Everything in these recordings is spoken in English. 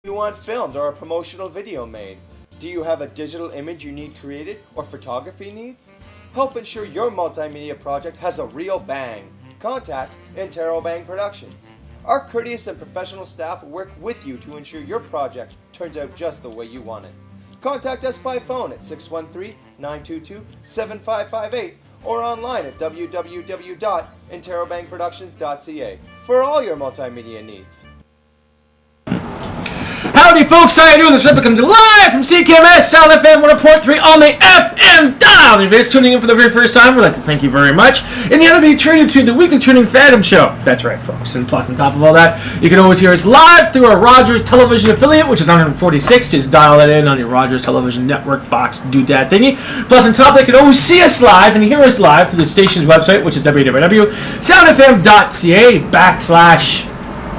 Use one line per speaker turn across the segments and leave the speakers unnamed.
Do you want filmed or a promotional video made? Do you have a digital image you need created or photography needs? Help ensure your multimedia project has a real bang. Contact Interrobang Productions. Our courteous and professional staff will work with you to ensure your project turns out just the way you want it. Contact us by phone at 613-922-7558 or online at www.interrobangproductions.ca for all your multimedia needs.
Howdy folks, how you doing? This episode comes live from CKMS Sound FM 100.3 on the FM dial. If you're tuning in for the very first time, we'd like to thank you very much. And you're going to be tuning to the Weekly Tuning Fandom Show. That's right, folks. And plus, on top of all that, you can always hear us live through our Rogers Television affiliate, which is 146. Just dial that in on your Rogers Television Network box doodad thingy. Plus, on top, they can always see us live and hear us live through the station's website, which is www.soundfm.ca/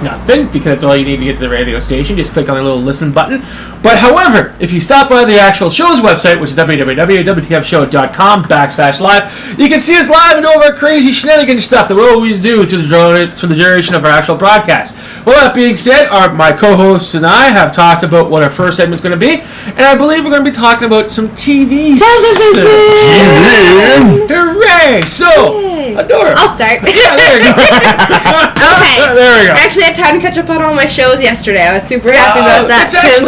nothing, because that's all you need to get to the radio station. Just click on the little listen button. But however, if you stop by the actual show's website, which is www.wtfshow.com/live, you can see us live and do our crazy shenanigans stuff that we always do through the duration of our actual broadcast. Well, that being said, my co-hosts and I have talked about what our first segment is going to be, and I believe we're going to be talking about some TV. Hooray! So, Adora.
I'll start.
Yeah, there you go.
Okay.
There we go.
I actually had time to catch up on all my shows yesterday. I was super happy about that because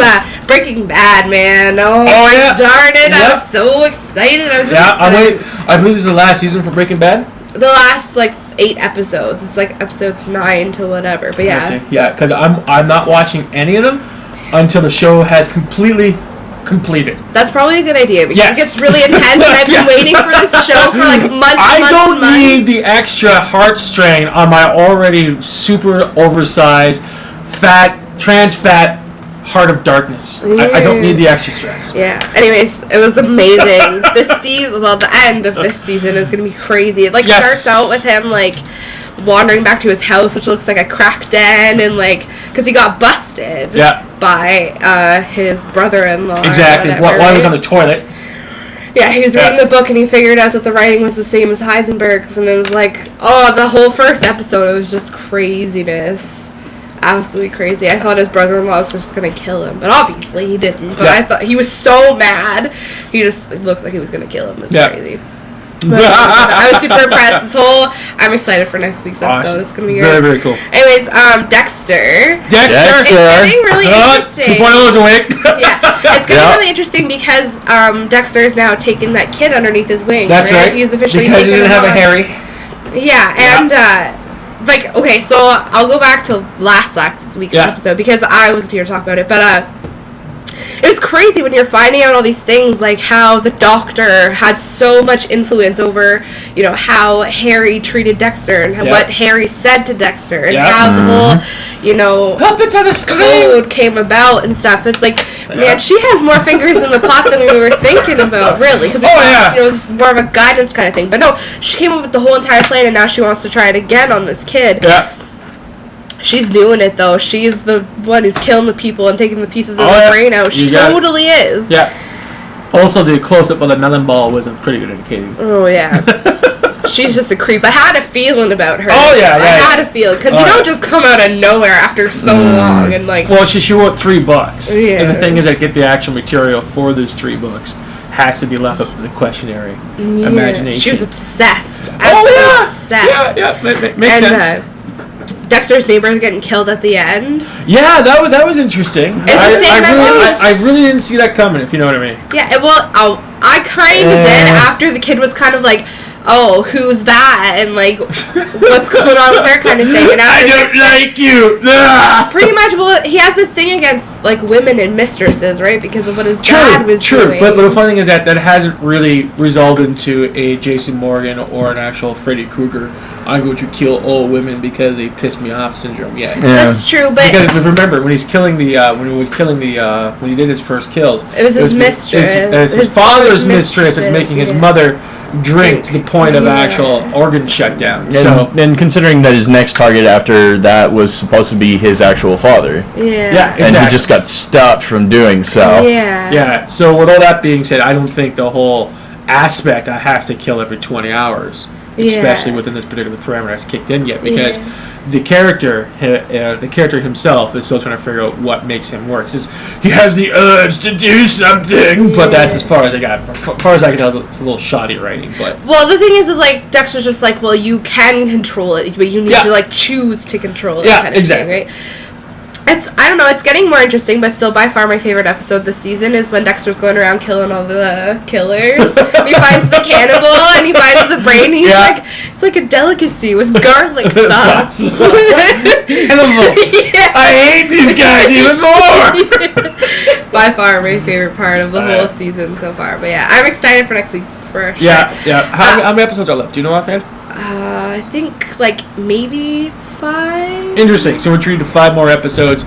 Breaking Bad, man. Oh yeah. Darn it! Yep. I was so excited. I was really excited.
I believe this is the last season for Breaking Bad.
The last 8 episodes. It's episodes 9 to whatever. But yeah.
I see. Yeah, because I'm not watching any of them until the show has completely completed.
That's probably a good idea because it gets really intense and I've been waiting for this show for months.
I don't need the extra heart strain on my already super oversized, trans fat heart of darkness. Yeah. I don't need the extra stress.
Yeah. Anyways, it was amazing. This season, the end of this season is going to be crazy. It starts out with him wandering back to his house, which looks like a crack den, and because he got busted by his brother-in-law.
Exactly. While he was on the toilet.
Yeah, he was reading the book and he figured out that the writing was the same as Heisenberg's, and it was the whole first episode, it was just craziness. Absolutely crazy. I thought his brother-in-law was just going to kill him, but obviously he didn't. But I thought he was so mad, he just looked like he was going to kill him. It was crazy. I was super impressed. I'm excited for next week's episode. Awesome. It's gonna be great.
Very, very cool.
Anyways, Dexter.
It's
getting really interesting.
2.0 is awake.
Yeah, it's getting really interesting because Dexter is now taking that kid underneath his wing.
That's right.
He's officially
because he didn't have a Harry.
Yeah, and okay, so I'll go back to last week's episode because I wasn't here to talk about it, but it was crazy when you're finding out all these things, how the doctor had so much influence over, how Harry treated Dexter and what Harry said to Dexter and how the whole,
puppets on a
code came about and stuff. It's man, she has more fingers in the pot than we were thinking about, really. Because it was more of a guidance kind of thing. But no, she came up with the whole entire plan, and now she wants to try it again on this kid.
Yeah.
She's doing it, though. She's the one who's killing the people and taking the pieces of the brain out. She totally is.
Yeah. Also, the close-up of the melon ball was a pretty good indicating.
Oh, yeah. She's just a creep. I had a feeling about her.
Oh, yeah.
I had a feeling. Because you don't just come out of nowhere after so long. And
Well, she wrote 3 books. Yeah. And the thing is, get the actual material for those 3 books has to be left up to the questionary imagination.
She was obsessed.
Obsessed. Yeah. Makes sense.
Dexter's neighbor is getting killed at the end.
Yeah, that was interesting. I really didn't see that coming, if you know what I mean.
Yeah, I kind of did after the kid was kind of oh, who's that? And what's going on with her kind of thing. And
I don't like you.
Pretty much, he has a thing against women and mistresses, right? Because of what his dad was doing.
But the funny thing is that hasn't really resulted into a Jason Morgan or an actual Freddy Krueger. I'm going to kill all women because they pissed me off syndrome. Yeah.
That's true, but
because remember when he did his first kills,
it was his mistress.
It was his father's mistress is making his mother drink to the point of actual organ shutdown.
And considering that his next target after that was supposed to be his actual father.
Yeah.
And he just got stopped from doing so.
Yeah.
Yeah. So with all that being said, I don't think the whole aspect I have to kill every 20 hours especially within this particular parameter, has kicked in yet, because the character himself is still trying to figure out what makes him work. He has the urge to do something, but that's as far as I got. As far as I can tell, it's a little shoddy writing. But
well, the thing is like Dexter's just like, well, you can control it, but you need to like choose to control it. Kind of thing, right? I don't know, it's getting more interesting, but still by far my favorite episode this season is when Dexter's going around killing all the killers. He finds the cannibal and he finds the brain. He's like, it's like a delicacy with garlic sauce.
I hate these guys even more.
By far my favorite part of the whole season so far. But yeah, I'm excited for next week's for sure.
Yeah. How many episodes are left? Do you know offhand?
I think like maybe 5.
Interesting. So we're treated to 5 more episodes.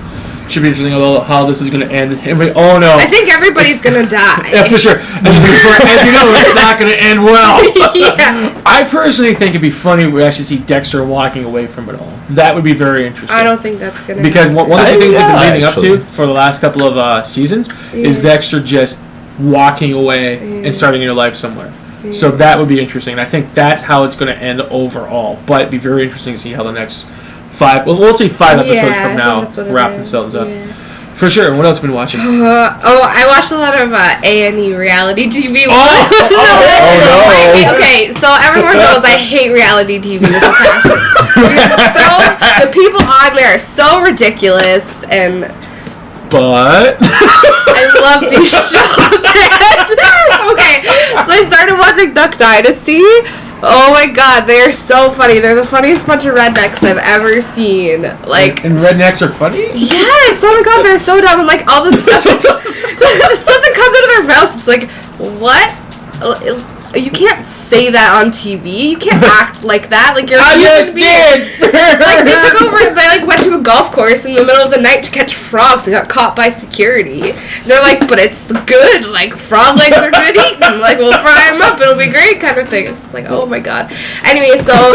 Should be interesting how this is going to end. Oh no!
I think everybody's going to die.
Yeah, for sure. As you know, it's not going to end well.
Yeah.
I personally think it'd be funny if we actually see Dexter walking away from it all. That would be very interesting.
I don't think that's going to
because
happen.
one of the things they've been leading up to for the last couple of seasons is Dexter just walking away and starting a new life somewhere. So that would be interesting. And I think that's how it's going to end overall. But it'd be very interesting to see how the next 5... Well, we'll see 5 episodes from now wrap themselves up. For sure. What else have you been watching?
I watched a lot of A&E reality TV.
No.
Okay, so everyone knows I hate reality TV with a passion. The people on there are so ridiculous, and...
But...
I love these shows. Okay, so I started watching Duck Dynasty. Oh my god, they are so funny. They're the funniest bunch of rednecks I've ever seen. Like,
and rednecks are funny?
Yes! Oh my god, they're so dumb. And like all the stuff the stuff that comes out of their mouths, it's like, what? You can't say that on TV. You can't act like that. Like you're.
I just did.
Like they took over. They like went to a golf course in the middle of the night to catch frogs and got caught by security. And they're like, but it's good. Like frog legs are good eating. Like we'll fry them up. It'll be great, kind of thing. It's like, oh my god. Anyway, so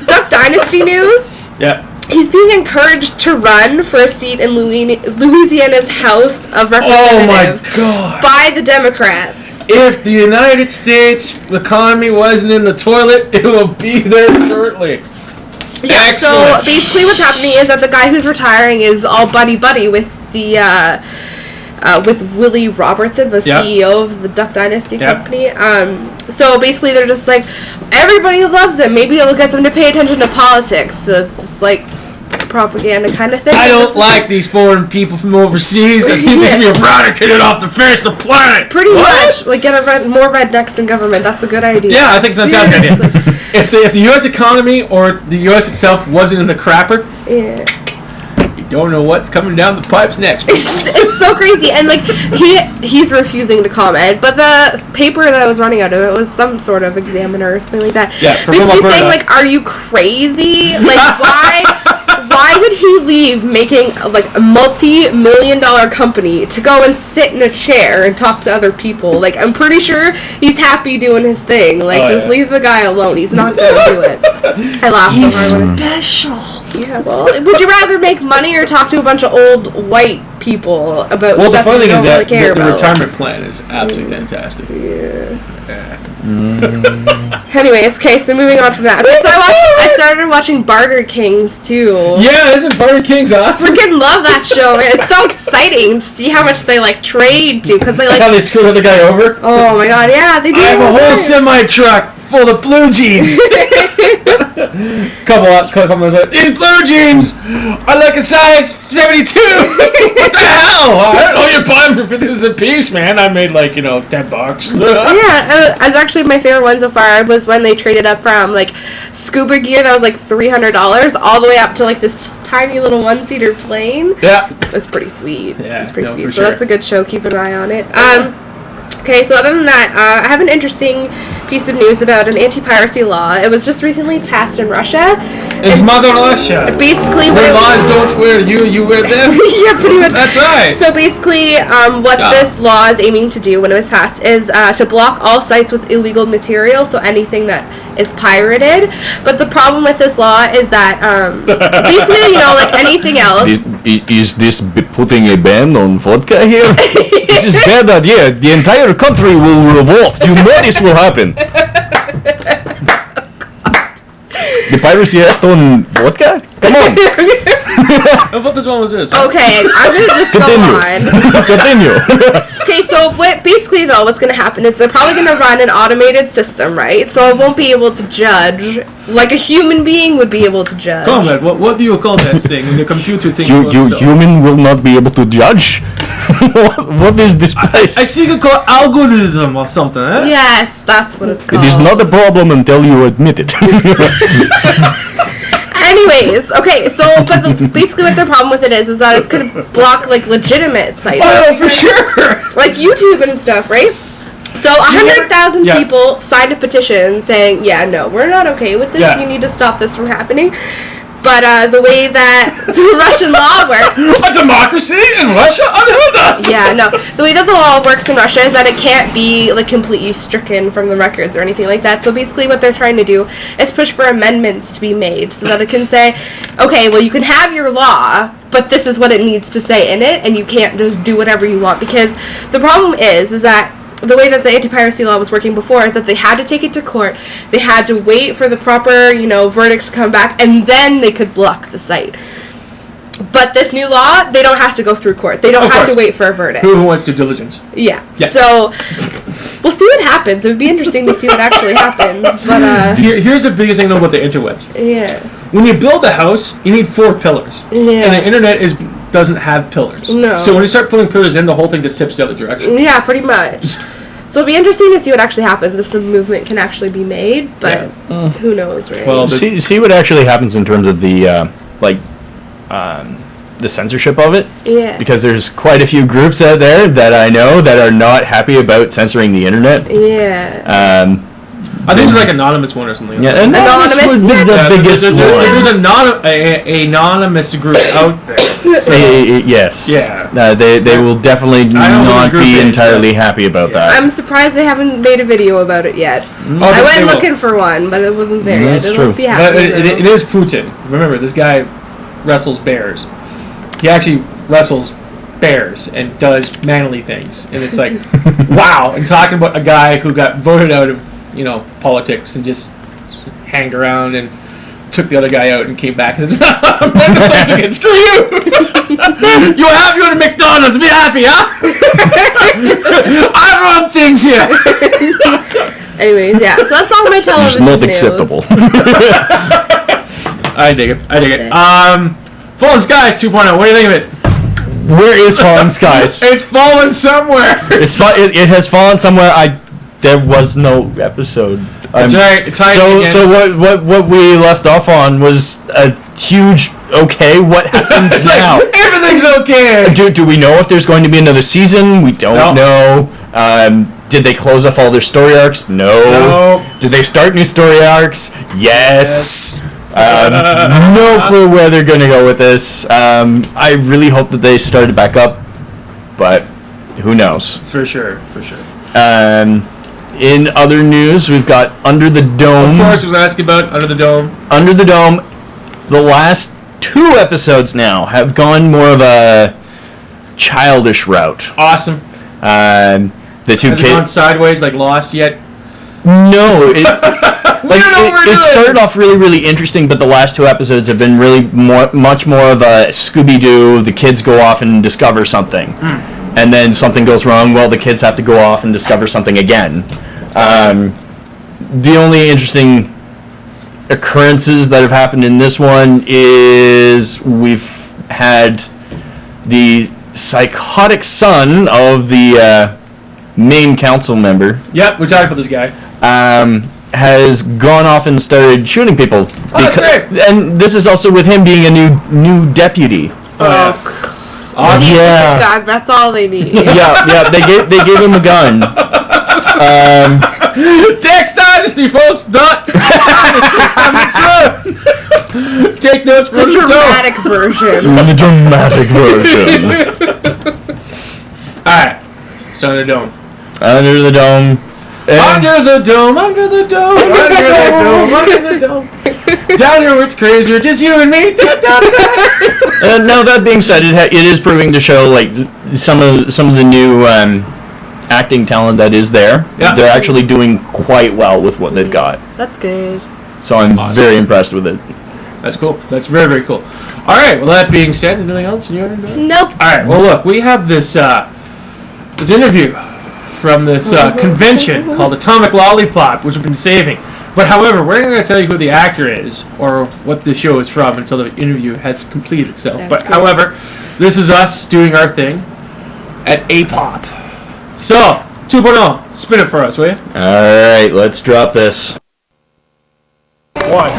Duck Dynasty news.
Yeah.
He's being encouraged to run for a seat in Louisiana's House of Representatives by the Democrats.
If the United States economy wasn't in the toilet, it will be there shortly.
Yeah,
excellent.
So basically what's happening is that the guy who's retiring is all buddy-buddy with the, with Willie Robertson, the CEO of the Duck Dynasty company. So basically they're just like, everybody loves him. Maybe it'll get them to pay attention to politics. So it's just like propaganda kind of thing.
I don't like these foreign people from overseas. I think they should be eradicated off the face of the planet.
Pretty much. Like get more rednecks in government. That's a good idea.
Yeah, I think that's a fantastic idea. If the U.S. economy or the U.S. itself wasn't in the crapper, you don't know what's coming down the pipes next.
It's so crazy. And like he's refusing to comment, but the paper that I was running out of it was some sort of examiner or something like that.
Yeah,
makes me saying like, are you crazy? Like why would he leave making like a multi-million-dollar company to go and sit in a chair and talk to other people? Like I'm pretty sure he's happy doing his thing. Like just leave the guy alone. He's not gonna do it. I laughed so hard.
He's special.
Yeah, well, would you rather make money or talk to a bunch of old white people about stuff
the funny
you
thing
don't
is
really
that
care
the
about?
retirement plan is absolutely fantastic.
Anyways, okay, so moving on from that. Okay, so I started watching Barter Kings too.
Yeah, isn't Barter Kings awesome?
Freaking love that show, man. It's so exciting to see how much they like trade to, because they like
how they screw the other guy over.
Oh my god, yeah, they do.
I have a whole semi truck full of blue jeans. couple months later, these blue jeans are like a size 72. What the hell? I don't know, you're buying them for 50 cents a piece, man. I made like $10.
Yeah, as actually my favorite one so far was when they traded up from like scuba gear that was like $300 all the way up to like this tiny little one-seater plane.
Yeah,
it was pretty sweet.
Yeah,
it's pretty sweet. So
sure.
that's a good show. Keep an eye on it. Okay, so other than that, I have an interesting piece of news about an anti-piracy law. It was just recently passed in Russia.
In Mother Russia.
Basically,
where laws don't wear you wear them.
Yeah, pretty much.
That's right.
So basically, what this law is aiming to do when it was passed is to block all sites with illegal material, so anything that is pirated. But the problem with this law is that basically, like anything else.
Is this putting a ban on vodka here? This is bad idea. The entire country will revolt. You know this will happen. The piracy act on vodka? Come on.
I thought this one was this.
Okay, I'm gonna just go on.
Continue.
Okay, so basically though, what's gonna happen is they're probably gonna run an automated system, right? So it won't be able to judge like a human being would be able to judge.
Comrade, what do you call that thing when the computer thinks about
You
itself?
human will not be able to judge? what is this place?
I see you call algorithm or something, eh?
Yes, that's what it's called.
It is not a problem until you admit it.
Anyways, okay, so basically what the problem with it is that it's gonna block like legitimate sites.
Oh, for sure.
Like YouTube and stuff, right? So 100,000
Yeah.
people signed a petition saying, yeah, no, we're not okay with this.
Yeah.
You need to stop this from happening. But the way that the Russian law works...
A democracy in Russia? Unheard of.
Yeah, no. The way that the law works in Russia is that it can't be like completely stricken from the records or anything like that. So basically what they're trying to do is push for amendments to be made so that it can say, okay, well, you can have your law, but this is what it needs to say in it, and you can't just do whatever you want. Because the problem is that the way that the anti-piracy law was working before is that they had to take it to court, they had to wait for the proper, verdict to come back, and then they could block the site. But this new law, they don't have to go through court. They don't
Of
have
course.
to wait for a verdict.
Who wants due diligence?
Yeah.
Yeah.
So we'll see what happens. It would be interesting to see what actually happens. But
Here's the biggest thing though about the interwebs.
yeah.
When you build a house, you need 4 pillars.
Yeah.
And the internet doesn't have pillars.
No.
So when you start putting pillars in, the whole thing just tips the other direction.
Yeah, pretty much. So it'll be interesting to see what actually happens if some movement can actually be made, but who knows, right?
Well,
see what actually happens in terms of the the censorship of it.
yeah.
Because there's quite a few groups out there that I know that are not happy about censoring the internet.
Yeah.
I think it's like anonymous one or something.
Yeah,
Like that.
anonymous would be the
Yeah,
biggest
there's
one.
an anonymous group out there. So,
Yes.
Yeah.
They will definitely
I know who
not
the group
be
is,
entirely
yeah.
happy about that.
I'm surprised they haven't made a video about it yet.
Oh,
I
they
went
will.
looking for one, but it wasn't there
That's
yet.
true.
It'll be
But
happening.
it is Putin. Remember, this guy wrestles bears. He actually wrestles bears and does manly things. And it's like, wow. And talking about a guy who got voted out of, politics and just hanged around and took the other guy out and came back and said, I'm in the place again. Screw you. You have you at a McDonald's. Be happy, huh? I run things here.
Anyways, yeah. So that's all my
It's
television
not
news.
acceptable.
I dig it. Fallen Skies 2.0. What do you think of it?
Where is Falling Skies?
It's fallen somewhere.
It has fallen somewhere. There was no episode.
That's right. It's hiding
So what we left off on was a huge okay. What happens
It's
now?
like, everything's okay.
Do we know if there's going to be another season? We don't know. Did they close off all their story arcs? No. Did they start new story arcs? Yes. No clue where they're going to go with this. I really hope that they start it back up, but who knows?
For sure.
In other news, we've got Under the Dome.
Of course, we was asking about Under the Dome.
Under the Dome, the last 2 episodes now have gone more of a childish route.
Awesome.
The 2
Has it gone
kids.
sideways, like Lost yet?
No, it started off really, really interesting, but the last 2 episodes have been really much more of a Scooby-Doo. The kids go off and discover something, and then something goes wrong. Well, the kids have to go off and discover something again. The only interesting occurrences that have happened in this one is we've had the psychotic son of the main council member.
Yep, we talked about this guy.
Has gone off and started shooting people.
That's great.
And this is also with him being a new deputy.
Awesome.
Yeah.
God, that's all they need.
Yeah. They gave him a gun.
Dex Dynasty, folks. Dynasty coming soon. Take notes
The
from the
dramatic version.
The dramatic version.
Alright. So Under the Dome.
Under the Dome.
Under the dome, under the dome, under the dome, under the dome. Down here where it's crazier, just you and me. Da, da, da.
Now that being said, it is proving to show like some of the new acting talent that is there.
Yeah.
They're actually doing quite well with what they've got.
That's good.
So I'm very impressed with it.
That's cool. That's very, very cool. All right. Well, that being said, anything else you want to do?
Nope.
All right. Well, look, we have this this interview from this convention called Atomic Lollipop, which we've been saving. But however, we're not going to tell you who the actor is or what the show is from until the interview has completed itself. But however, this is us doing our thing at A-Pop. So, 2.0, spin it for us, will you?
Alright, let's drop this.
One.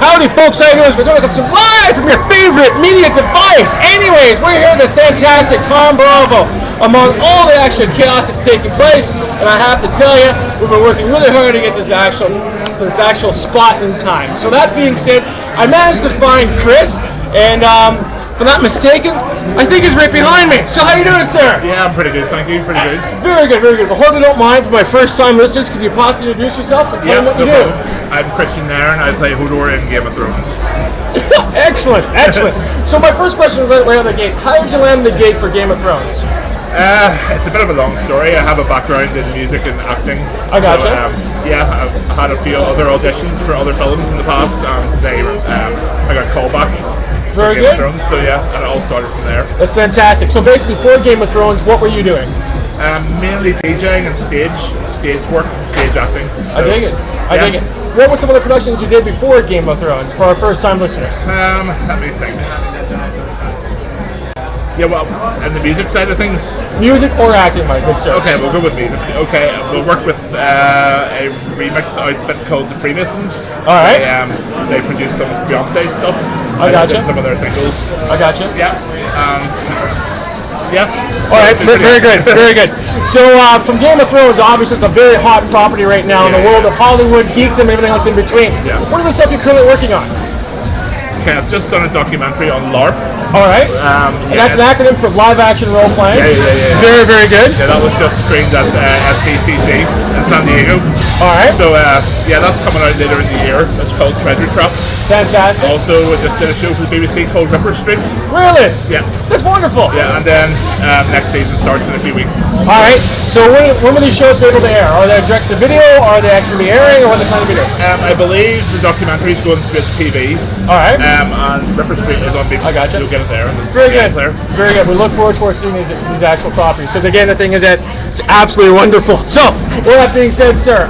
Howdy, folks. How you doing? We're going to come live from your favorite media device. Anyways, we're here at the fantastic Con Bravo among all the actual chaos that's taking place. And I have to tell you, we've been working really hard to get this actual spot in time. So that being said, I managed to find Chris, and if I'm not mistaken, I think he's right behind me. So how you doing, sir?
Yeah, I'm pretty good, thank you. Pretty good.
Very good, very good. Well, hope you don't mind for my first-time listeners. Could you possibly introduce yourself and tell me what you do?
I'm Christian Nairn. I play Hodor in Game of Thrones.
Excellent, excellent. So my first question right out of the gate: how did you land the gig for Game of Thrones?
It's a bit of a long story. I have a background in music and acting.
I gotcha.
So, yeah, I've had a few other auditions for other films in the past, and today I got called back.
Very
Game
good.
of Thrones, so yeah, and it all started from there.
That's fantastic. So basically, for Game of Thrones, what were you doing?
Mainly DJing and stage work, stage acting.
I dig it. I dig it. What were some of the productions you did before Game of Thrones for our first-time listeners?
Let me think. Yeah, well, and the music side of things.
Music or acting, my good sir.
Okay, we'll go with music. Okay, we'll work with a remix outfit called the Freemasons.
All right.
They produce some Beyonce stuff.
I gotcha.
Did some of their singles.
I gotcha.
Yeah. Yeah.
All right. Very good. Very good. So from Game of Thrones, obviously it's a very hot property right now in the world of Hollywood, geekdom, and everything else in between.
Yeah.
What are the stuff you're currently working on?
Okay, I've just done a documentary on LARP.
All right. And that's an acronym for live action role playing.
Yeah.
Very, very good.
Yeah, that was just screened at SDCC in San Diego.
All right.
So yeah, that's coming out later in the year. It's called Treasure Trap.
Fantastic.
Also, I just did a show for the BBC called Ripper Street.
Really?
Yeah.
That's wonderful.
Yeah, and then next season starts in a few weeks.
All right. So when will these shows be able to air? Are they direct to video? Or are they actually be airing? Or what are they planning to be doing?
I believe the documentary is going straight to TV.
All right.
And Ripper Street is on BBC.
I gotcha.
You'll get it there.
Very good. Very good. We look forward to seeing these actual properties because again, the thing is that it's absolutely wonderful. So, with that being said, sir,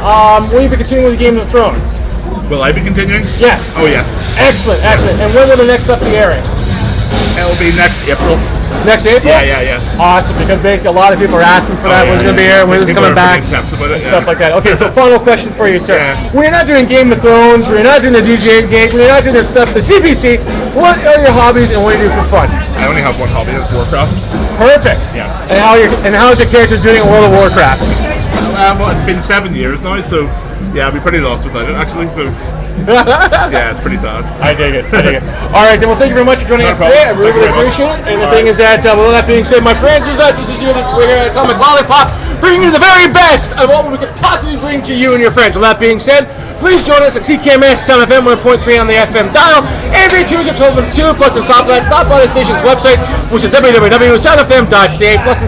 will you be continuing with Game of Thrones?
Will I be continuing?
Yes.
Oh yes.
Excellent, excellent. And when will the next stuff be airing?
It'll be next April.
Next April?
Yeah.
Awesome, because basically a lot of people are asking for that. When's it going to be airing? When is it coming back? And stuff like that. Okay, so final question for you, sir.
Yeah.
When you're not doing Game of Thrones, when you're not doing the DJ gig, when you're not doing that stuff, the CPC, what are your hobbies and what do you do for fun?
I only have one hobby, that's Warcraft.
Perfect.
Yeah.
And how's your character doing in World of Warcraft?
Well, it's been 7 years now, so yeah, I'll be pretty lost without it actually. So yeah, it's pretty sad.
I dig it. All right, then. Well, thank you very much for joining us today. I really appreciate it. And the thing is that, with that being said, my friends, this is us. This is you. We're here at Atomic Lollipop, bringing you the very best of what we could possibly bring to you and your friends. With that being said, please join us at CKMS Sound FM 1.3 on the FM dial every Tuesday 12 to 2. Plus, stop by the station's website, which is www.soundfm.ca. Plus,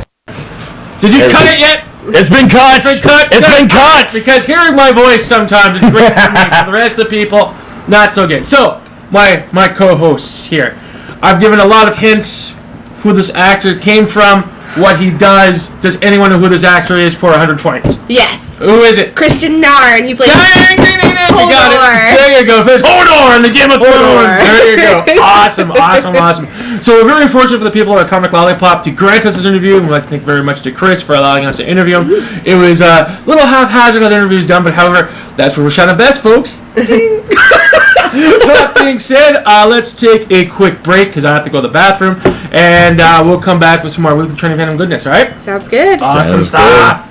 did you cut it yet?
It's been cut! It's been cut!
Because hearing my voice sometimes is great for me. For the rest of the people, not so good. So, my co-hosts here. I've given a lot of hints who this actor came from, what he does. Does anyone know who this actor is for 100 points?
Yes.
Who is it?
Christian Nairn. He plays
Dang, you got it. There you go. There's Hodor in the Game of Thrones. There you go. Awesome. So we're very fortunate for the people at Atomic Lollipop to grant us this interview. And we'd like to thank very much to Chris for allowing us to interview him. It was a little haphazard how the interview was done, but however, that's where we're shining best, folks. So that being said, let's take a quick break because I have to go to the bathroom. And we'll come back with some more weekly training random goodness, all right?
Sounds good.
Awesome stuff.